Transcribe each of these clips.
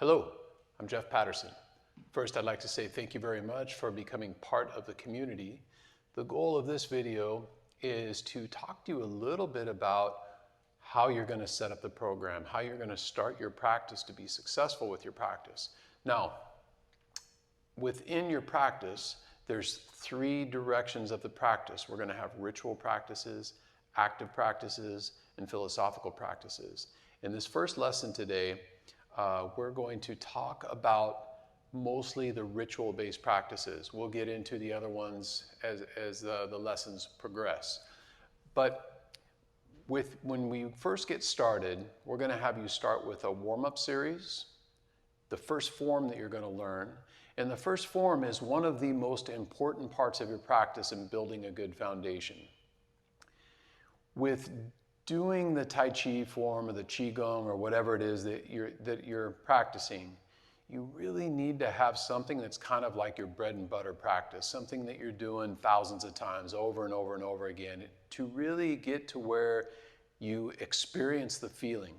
Hello, I'm Jeff Patterson. First, I'd like to say thank you very much for becoming part of the community. The goal of this video is to talk to you a little bit about how you're going to set up the program, how you're going to start your practice to be successful with your practice. Now, within your practice, there's three directions of the practice. We're going to have ritual practices, active practices, and philosophical practices. In this first lesson today, we're going to talk about mostly the ritual-based practices. We'll get into the other ones as the lessons progress. But when we first get started, we're going to have you start with a warm-up series, the first form that you're going to learn. And the first form is one of the most important parts of your practice in building a good foundation. With doing the Tai Chi form or the Qigong or whatever it is that you're practicing, you really need to have something that's kind of like your bread and butter practice, something that you're doing thousands of times over and over and over again to really get to where you experience the feeling.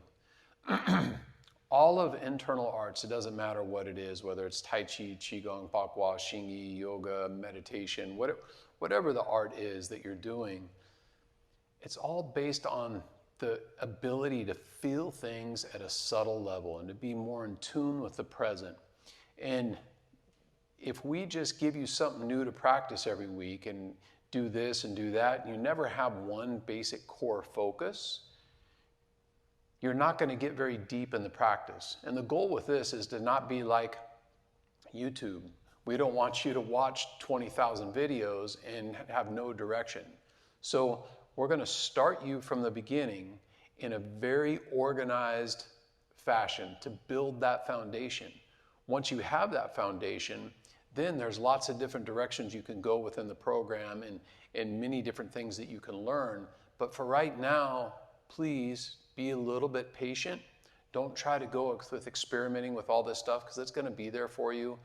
All of internal arts, it doesn't matter what it is, whether it's Tai Chi, Qigong, Bakwa, Xingyi, yoga, meditation, whatever the art is that you're doing, it's all based on the ability to feel things at a subtle level and to be more in tune with the present. And if we just give you something new to practice every week and do this and do that, and you never have one basic core focus, you're not going to get very deep in the practice. And the goal with this is to not be like YouTube. We don't want you to watch 20,000 videos and have no direction. So we're going to start you from the beginning in a very organized fashion to build that foundation. Once you have that foundation, then there's lots of different directions you can go within the program and many different things that you can learn. But for right now, please be a little bit patient. Don't try to go with experimenting with all this stuff because it's going to be there for you.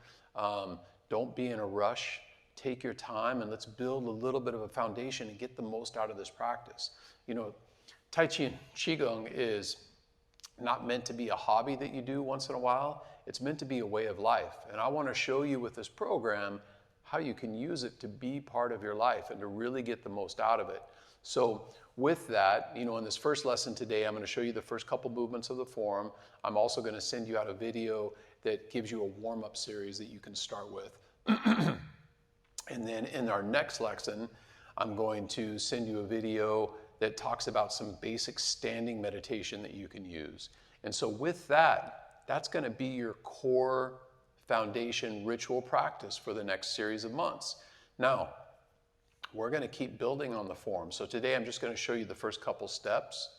Don't be in a rush. Take your time and let's build a little bit of a foundation and get the most out of this practice. You know, Tai Chi and Qigong is not meant to be a hobby that you do once in a while. It's meant to be a way of life. And I want to show you with this program how you can use it to be part of your life and to really get the most out of it. So with that, you know, in this first lesson today, I'm going to show you the first couple movements of the form. I'm also going to send you out a video that gives you a warm-up series that you can start with. And then in our next lesson, I'm going to send you a video that talks about some basic standing meditation that you can use. And so with that, that's going to be your core foundation ritual practice for the next series of months. Now, we're going to keep building on the form. So today I'm just going to show you the first couple steps,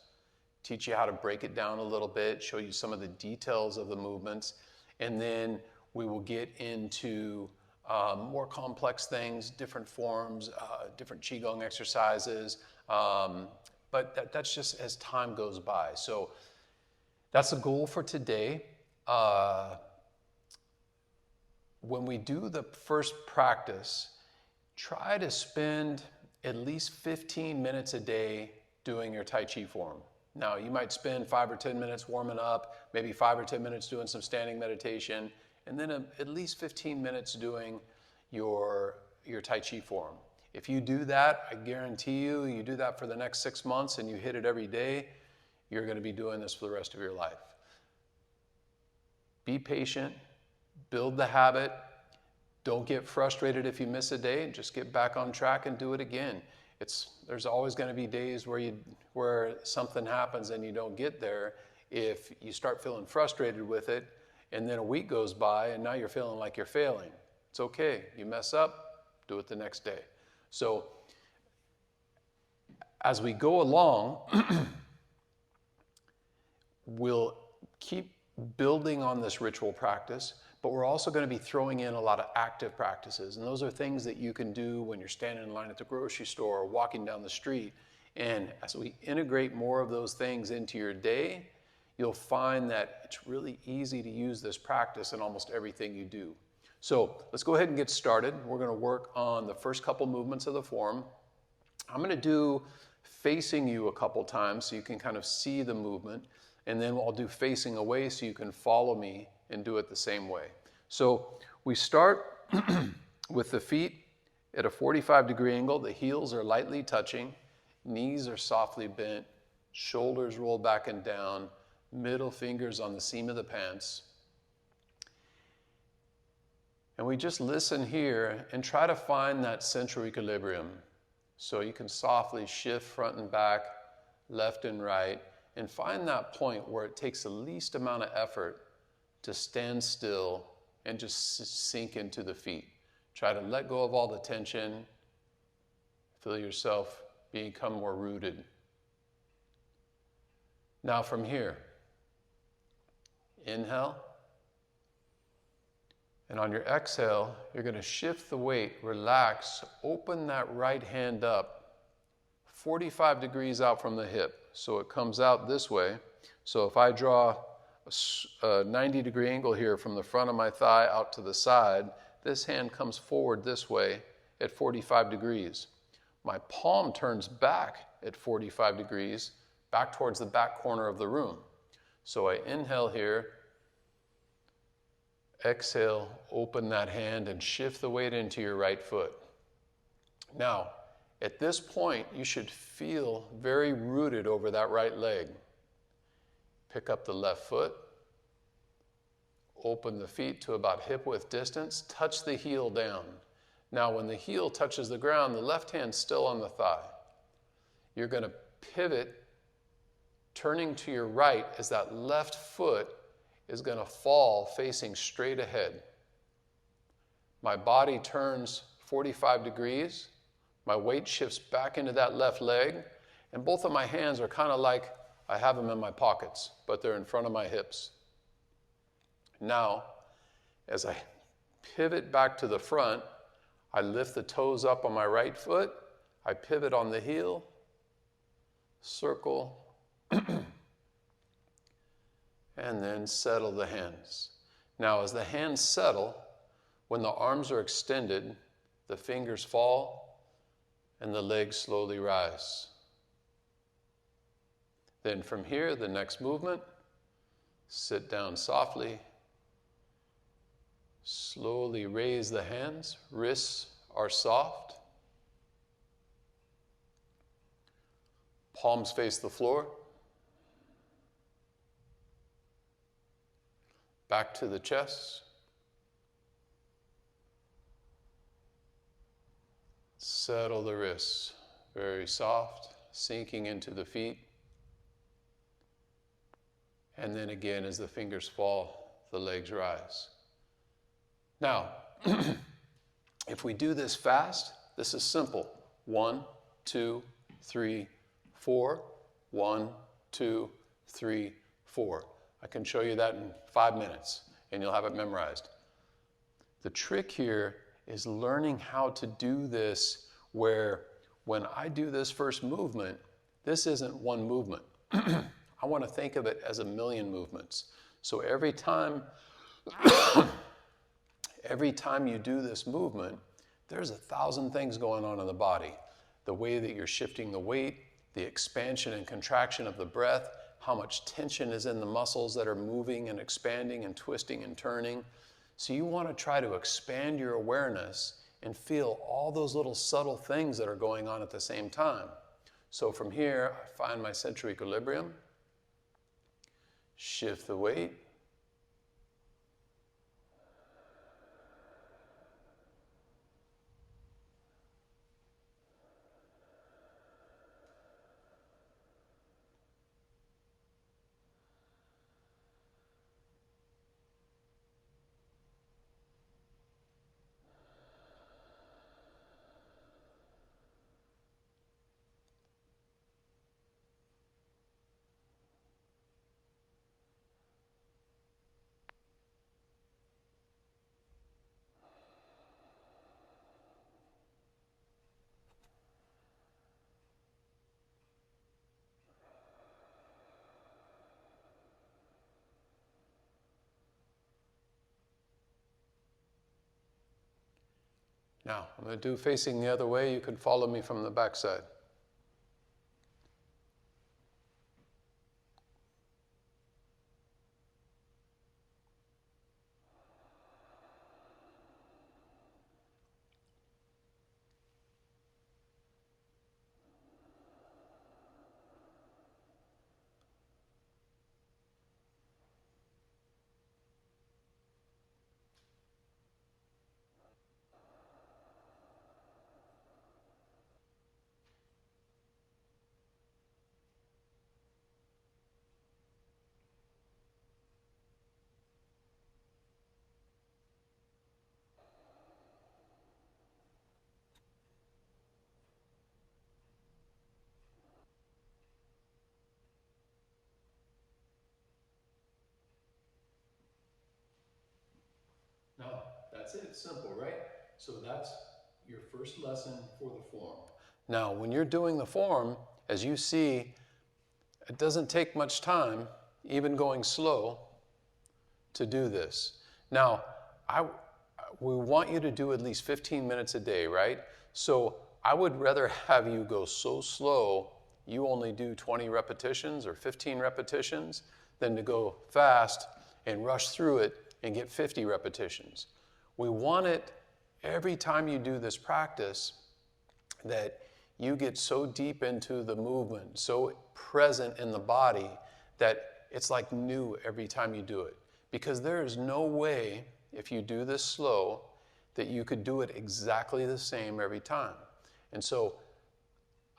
teach you how to break it down a little bit, show you some of the details of the movements, and then we will get into more complex things, different forms, different Qigong exercises, but that's just as time goes by. So that's the goal for today. When we do the first practice, try to spend at least 15 minutes a day doing your Tai Chi form. Now, you might spend 5 or 10 minutes warming up, maybe 5 or 10 minutes doing some standing meditation, and then at least 15 minutes doing your Tai Chi form. If you do that, I guarantee you do that for the next 6 months and you hit it every day, you're going to be doing this for the rest of your life. Be patient, build the habit, don't get frustrated if you miss a day, just get back on track and do it again. There's always going to be days where something happens and you don't get there. If you start feeling frustrated with it, and then a week goes by and now you're feeling like you're failing. It's okay. You mess up, do it the next day. So as we go along, we'll keep building on this ritual practice, but we're also going to be throwing in a lot of active practices. And those are things that you can do when you're standing in line at the grocery store or walking down the street. And as we integrate more of those things into your day, you'll find that it's really easy to use this practice in almost everything you do. So let's go ahead and get started. We're going to work on the first couple movements of the form. I'm going to do facing you a couple times so you can kind of see the movement. And then I'll do facing away so you can follow me and do it the same way. So we start with the feet at a 45-degree angle. The heels are lightly touching, knees are softly bent, shoulders roll back and down, middle fingers on the seam of the pants. And we just listen here and try to find that central equilibrium. So you can softly shift front and back, left and right, and find that point where it takes the least amount of effort to stand still and just sink into the feet. Try to let go of all the tension. Feel yourself become more rooted. Now from here, inhale. And on your exhale, you're going to shift the weight, relax, open that right hand up 45 degrees out from the hip. So it comes out this way. So if I draw a 90-degree angle here from the front of my thigh out to the side, this hand comes forward this way at 45 degrees. My palm turns back at 45 degrees, back towards the back corner of the room. So I inhale here. Exhale, open that hand and shift the weight into your right foot. Now, at this point, you should feel very rooted over that right leg. Pick up the left foot, open the feet to about hip-width distance, touch the heel down. Now, when the heel touches the ground, the left hand's still on the thigh. You're going to pivot, turning to your right as that left foot is going to fall facing straight ahead. My body turns 45 degrees. My weight shifts back into that left leg. And both of my hands are kind of like I have them in my pockets, but they're in front of my hips. Now, as I pivot back to the front, I lift the toes up on my right foot. I pivot on the heel, circle, and then settle the hands. Now, as the hands settle, when the arms are extended, the fingers fall and the legs slowly rise. Then from here, the next movement, sit down softly, slowly raise the hands, wrists are soft, palms face the floor. Back to the chest. Settle the wrists, very soft, sinking into the feet. And then again, as the fingers fall, the legs rise. Now, if we do this fast, this is simple. 1, 2, 3, 4. 1, 2, 3, 4. I can show you that in 5 minutes, and you'll have it memorized. The trick here is learning how to do this where when I do this first movement, this isn't one movement. I want to think of it as a million movements. So every time you do this movement, there's 1,000 things going on in the body. The way that you're shifting the weight, the expansion and contraction of the breath, how much tension is in the muscles that are moving and expanding and twisting and turning. So you want to try to expand your awareness and feel all those little subtle things that are going on at the same time. So from here, I find my central equilibrium, shift the weight, Now, I'm going to do facing the other way. You can follow me from the back side. That's it, it's simple, right? So that's your first lesson for the form. Now, when you're doing the form, as you see, it doesn't take much time, even going slow, to do this. Now, we want you to do at least 15 minutes a day, right? So I would rather have you go so slow, you only do 20 repetitions or 15 repetitions, than to go fast and rush through it and get 50 repetitions. We want it every time you do this practice that you get so deep into the movement, so present in the body, that it's like new every time you do it. Because there is no way, if you do this slow, that you could do it exactly the same every time. And so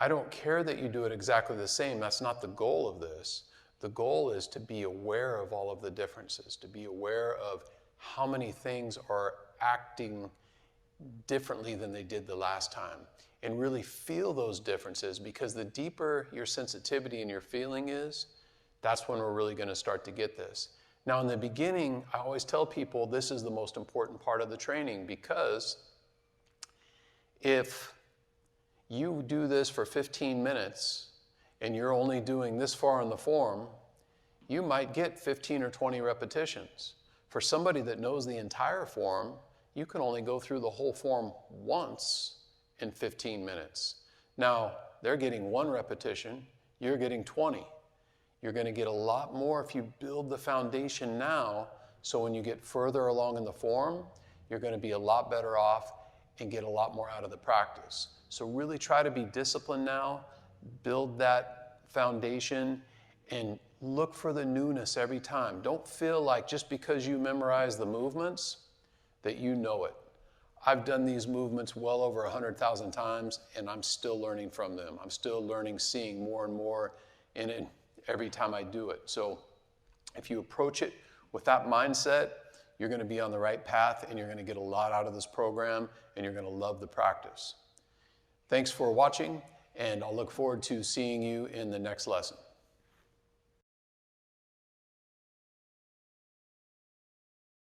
I don't care that you do it exactly the same. That's not the goal of this. The goal is to be aware of all of the differences, to be aware of how many things are acting differently than they did the last time, and really feel those differences, because the deeper your sensitivity and your feeling is, that's when we're really going to start to get this. Now, in the beginning, I always tell people this is the most important part of the training, because if you do this for 15 minutes and you're only doing this far in the form, you might get 15 or 20 repetitions. For somebody that knows the entire form, you can only go through the whole form once in 15 minutes. Now, they're getting 1 repetition, you're getting 20. You're going to get a lot more if you build the foundation now, so when you get further along in the form, you're going to be a lot better off and get a lot more out of the practice. So really try to be disciplined now, build that foundation, and look for the newness every time. Don't feel like just because you memorize the movements that you know it. I've done these movements well over 100,000 times, and I'm still learning from them. I'm still learning, seeing more and more in it every time I do it. So if you approach it with that mindset, you're going to be on the right path, and you're going to get a lot out of this program, and you're going to love the practice. Thanks for watching, and I'll look forward to seeing you in the next lesson.